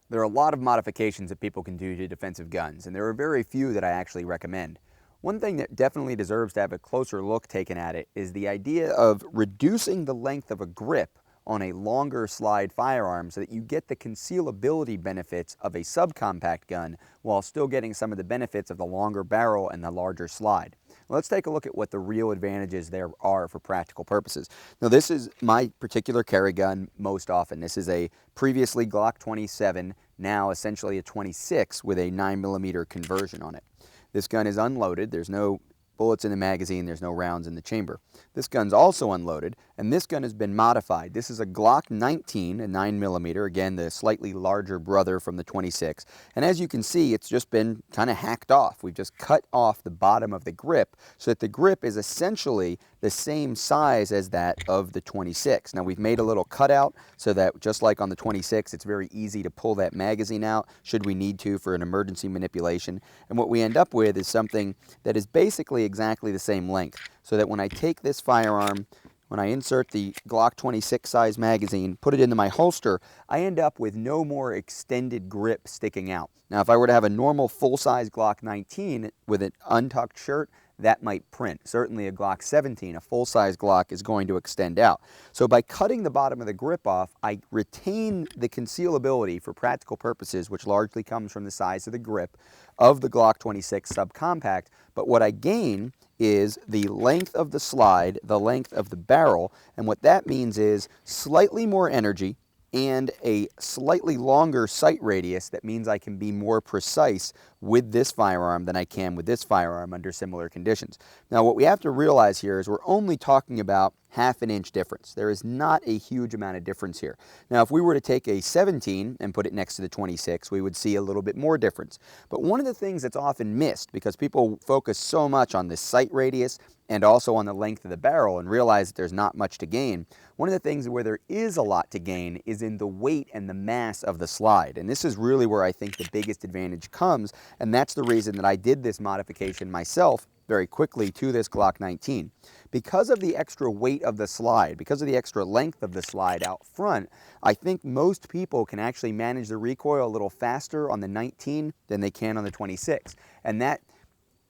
There are a lot of modifications that people can do to defensive guns, and there are very few that I actually recommend. One thing that definitely deserves to have a closer look taken at it is the idea of reducing the length of a grip on a longer slide firearm so that you get the concealability benefits of a subcompact gun while still getting some of the benefits of the longer barrel and the larger slide. Let's take a look at what the real advantages there are for practical purposes. Now, this is my particular carry gun most often. This is a previously Glock 27, now essentially a 26 with a 9mm conversion on it. This gun is unloaded. There's no bullets in the magazine. There's no rounds in the chamber. This gun's also unloaded, and this gun has been modified. This is a Glock 19, a 9mm, again, the slightly larger brother from the 26. And as you can see, it's just been kind of hacked off. We've just cut off the bottom of the grip so that the grip is essentially the same size as that of the 26. Now, we've made a little cutout so that just like on the 26, it's very easy to pull that magazine out should we need to for an emergency manipulation. And what we end up with is something that is basically exactly the same length, so that when I take this firearm, when I insert the Glock 26 size magazine, put it into my holster, I end up with no more extended grip sticking out. Now, if I were to have a normal full-size Glock 19 with an untucked shirt, that might print. Certainly a Glock 17, a full-size Glock, is going to extend out. So by cutting the bottom of the grip off, I retain the concealability for practical purposes, which largely comes from the size of the grip of the Glock 26 subcompact, but what I gain is the length of the slide, the length of the barrel, and what that means is slightly more energy and a slightly longer sight radius. That means I can be more precise with this firearm than I can with this firearm under similar conditions. Now, what we have to realize here is we're only talking about half an inch difference. There is not a huge amount of difference here. Now, if we were to take a 17 and put it next to the 26, we would see a little bit more difference. But one of the things that's often missed, because people focus so much on the sight radius and also on the length of the barrel and realize that there's not much to gain, one of the things where there is a lot to gain is in the weight and the mass of the slide. And this is really where I think the biggest advantage comes, and that's the reason that I did this modification myself very quickly to this Glock 19. Because of the extra weight of the slide, because of the extra length of the slide out front, I think most people can actually manage the recoil a little faster on the 19 than they can on the 26. And that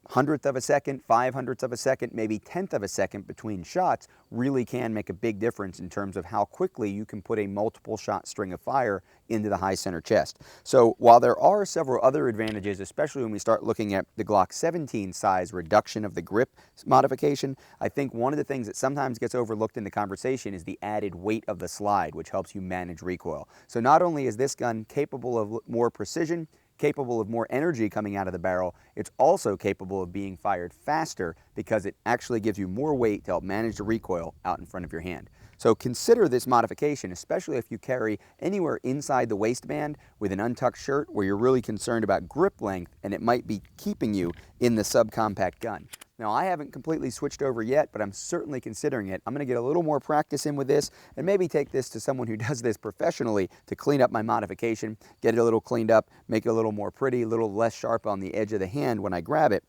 100th of a second, 500ths of a second, maybe 10th of a second between shots really can make a big difference in terms of how quickly you can put a multiple shot string of fire into the high center chest. So while there are several other advantages, especially when we start looking at the Glock 17 size reduction of the grip modification, I think one of the things that sometimes gets overlooked in the conversation is the added weight of the slide, which helps you manage recoil. So not only is this gun capable of more precision, capable of more energy coming out of the barrel, it's also capable of being fired faster because it actually gives you more weight to help manage the recoil out in front of your hand. So consider this modification, especially if you carry anywhere inside the waistband with an untucked shirt where you're really concerned about grip length and it might be keeping you in the subcompact gun. Now, I haven't completely switched over yet, but I'm certainly considering it. I'm going to get a little more practice in with this and maybe take this to someone who does this professionally to clean up my modification, get it a little cleaned up, make it a little more pretty, a little less sharp on the edge of the hand when I grab it.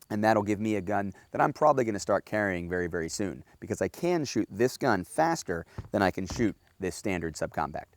And that'll give me a gun that I'm probably going to start carrying very, very soon because I can shoot this gun faster than I can shoot this standard subcompact.